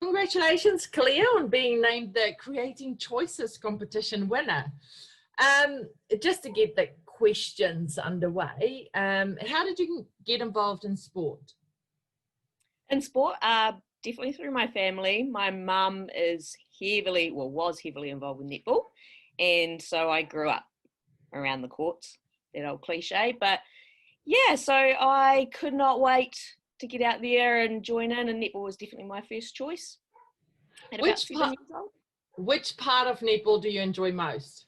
Congratulations, Cleo, on being named the Creating Choices competition winner. Just to get the questions underway, how did you get involved in sport? In sport, definitely through my family. My mum was heavily involved with netball, and so I grew up around the courts, that old cliche. But yeah, so I could not wait to get out there and join in, and netball was definitely my first choice at about 7 years old. Which part of netball do you enjoy most?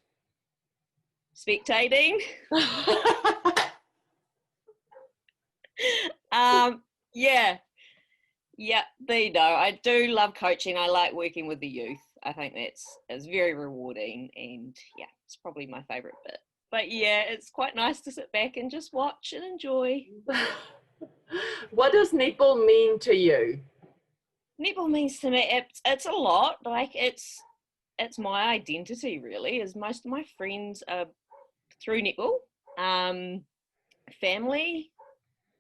Spectating. I do love coaching. I like working with the youth. I think it's very rewarding, and yeah, it's probably my favourite bit. But yeah, it's quite nice to sit back and just watch and enjoy. What does netball mean to you? Netball means to me, it's a lot. Like it's my identity really, as most of my friends are through netball. Family,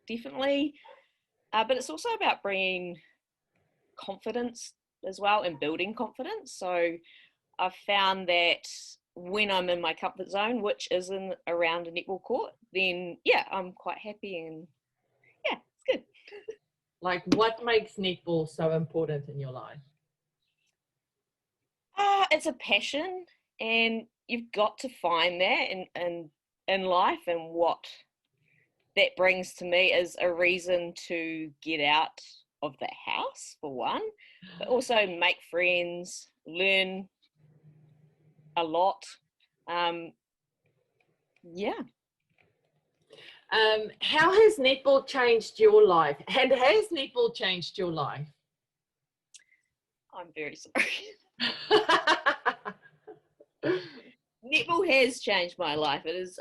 definitely. But it's also about bringing confidence as well and building confidence. So I've found that when I'm in my comfort zone, which is around a netball court, then yeah, I'm quite happy and yeah, it's good. Like, what makes netball so important in your life? It's a passion, and you've got to find that in life, and what that brings to me is a reason to get out of the house, for one, but also make friends, learn a lot. How has netball changed your life? And has netball changed your life? I'm very sorry. Netball has changed my life. It is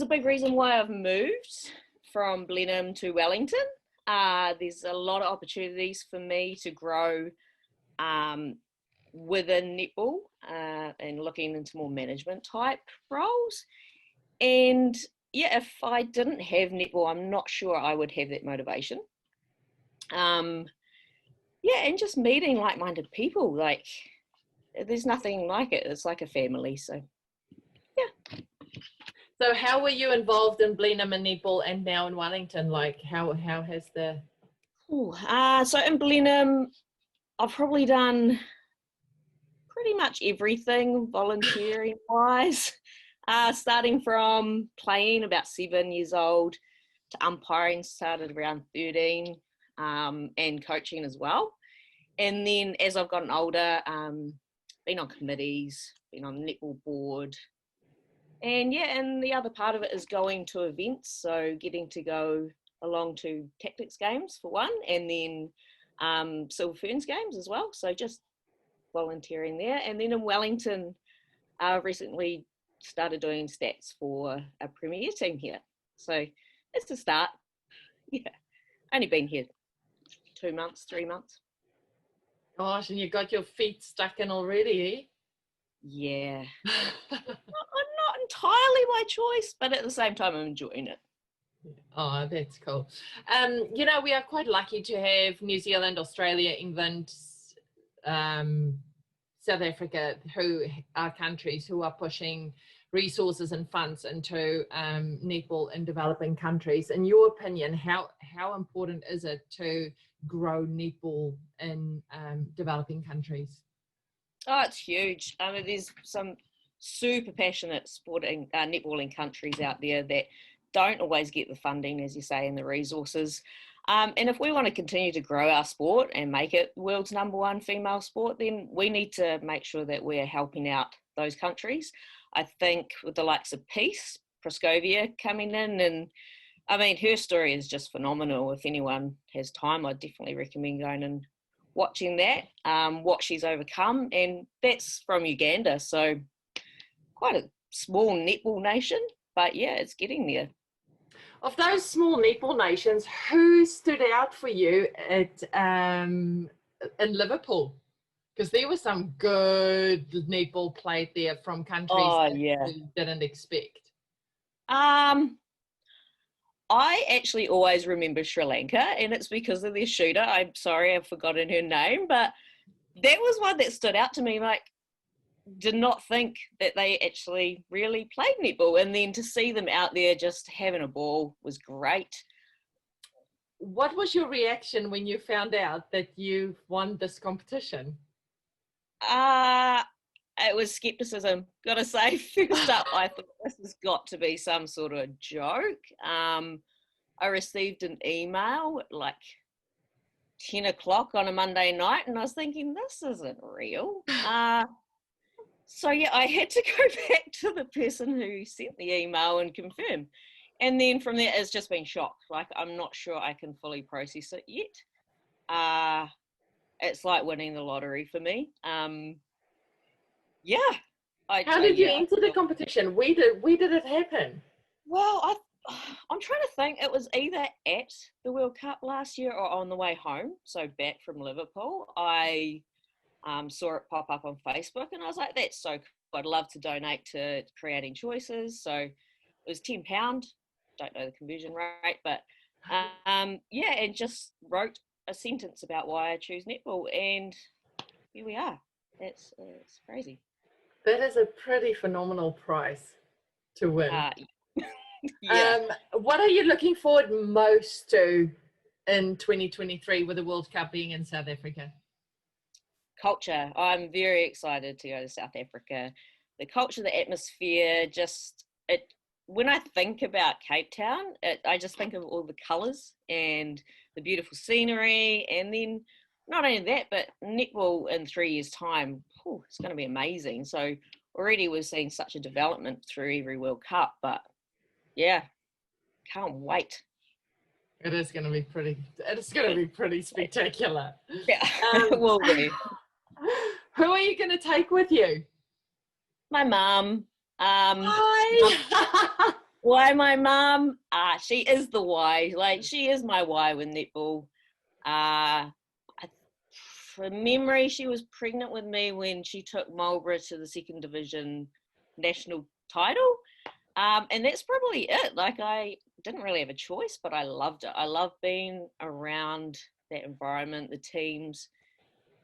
a big reason why I've moved from Blenheim to Wellington. There's a lot of opportunities for me to grow within netball and looking into more management type roles. And yeah, if I didn't have netball, I'm not sure I would have that motivation. And just meeting like-minded people, like there's nothing like it. It's like a family. So yeah. So how were you involved in Blenheim and netball, and now in Wellington? Like how has the... So in Blenheim, I've probably done pretty much everything volunteering wise, starting from playing about 7 years old to umpiring, started around 13, and coaching as well. And then as I've gotten older, been on committees, been on the netball board. And yeah, and the other part of it is going to events, so getting to go along to tactics games for one, and then Silver Ferns games as well. So just volunteering there. And then in Wellington, I recently started doing stats for a premier team here. So it's a start. Yeah, only been here 2 months, 3 months. Gosh, and you got your feet stuck in already, eh? Yeah. Not entirely my choice, but at the same time I'm enjoying it. Oh, that's cool. You know, we are quite lucky to have New Zealand, Australia, England, South Africa, who are countries who are pushing resources and funds into netball in developing countries. In your opinion, how important is it to grow netball in developing countries? Oh, it's huge. I mean, there's some super passionate sporting netballing countries out there that don't always get the funding, as you say, and the resources. And if we want to continue to grow our sport and make it the world's #1 female sport, then we need to make sure that we're helping out those countries. I think with the likes of Peace, Proscovia coming in, and I mean, her story is just phenomenal. If anyone has time, I'd definitely recommend going and watching that, what she's overcome. And that's from Uganda, so quite a small netball nation, but yeah, it's getting there. Of those small netball nations, who stood out for you in Liverpool? Because there was some good netball played there from countries that you didn't expect. I actually always remember Sri Lanka, and it's because of their shooter. I'm sorry, I've forgotten her name, but that was one that stood out to me. Like, did not think that they actually really played netball, and then to see them out there just having a ball was great. What was your reaction when you found out that you won this competition? It was skepticism, gotta say. First up, I thought this has got to be some sort of joke. I received an email at like 10 o'clock on a Monday night, and I was thinking, this isn't real. So yeah, I had to go back to the person who sent the email and confirm. And then from there, it's just been shock. Like, I'm not sure I can fully process it yet. It's like winning the lottery for me. Yeah. How did you enter the competition? Where did it happen? Well, I'm trying to think. It was either at the World Cup last year or on the way home. So back from Liverpool, I saw it pop up on Facebook, and I was like, that's so cool. I'd love to donate to Creating Choices. So it was £10. Don't know the conversion rate, but yeah, and just wrote a sentence about why I choose netball, and here we are. It's crazy. That is a pretty phenomenal prize to win. Yeah. What are you looking forward most to in 2023 with the World Cup being in South Africa? Culture. I'm very excited to go to South Africa. The culture, the atmosphere, just it. When I think about Cape Town, I just think of all the colours and the beautiful scenery, and then not only that, but netball in 3 years' time, it's going to be amazing. So already we're seeing such a development through every World Cup, but yeah, can't wait. It is going to be pretty spectacular. Yeah, it will be. Who are you going to take with you? My mum. Hi. Why my mum? She is the why. Like, she is my why with netball. From memory, she was pregnant with me when she took Marlborough to the second division national title. And that's probably it. Like, I didn't really have a choice, but I loved it. I love being around that environment, the teams,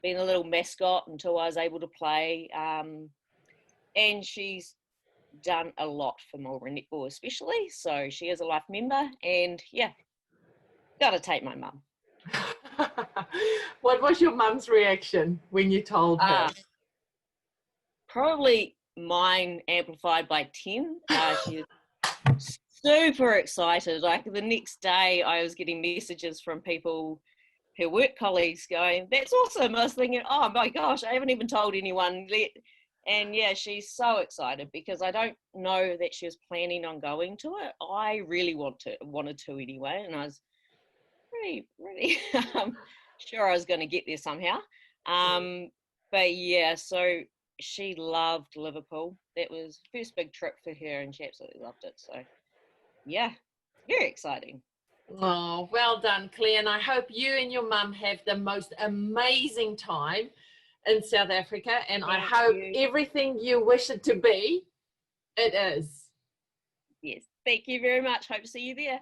being a little mascot until I was able to play. And she's done a lot for Marlborough Netball especially, so she is a life member, and yeah, gotta take my mum. What was your mum's reaction when you told her? Probably mine amplified by 10. She was super excited. Like, the next day I was getting messages from people, her work colleagues, going, that's awesome. I was thinking, oh my gosh, I haven't even told anyone yet. And yeah, she's so excited because I don't know that she was planning on going to it. I really wanted to anyway, and I was pretty sure I was going to get there somehow. But yeah, so she loved Liverpool. That was the first big trip for her, and she absolutely loved it. So yeah, very exciting. Oh, well done, Claire. And I hope you and your mum have the most amazing time in South Africa, and I hope everything you wish it to be, it is. Yes, thank you very much. Hope to see you there.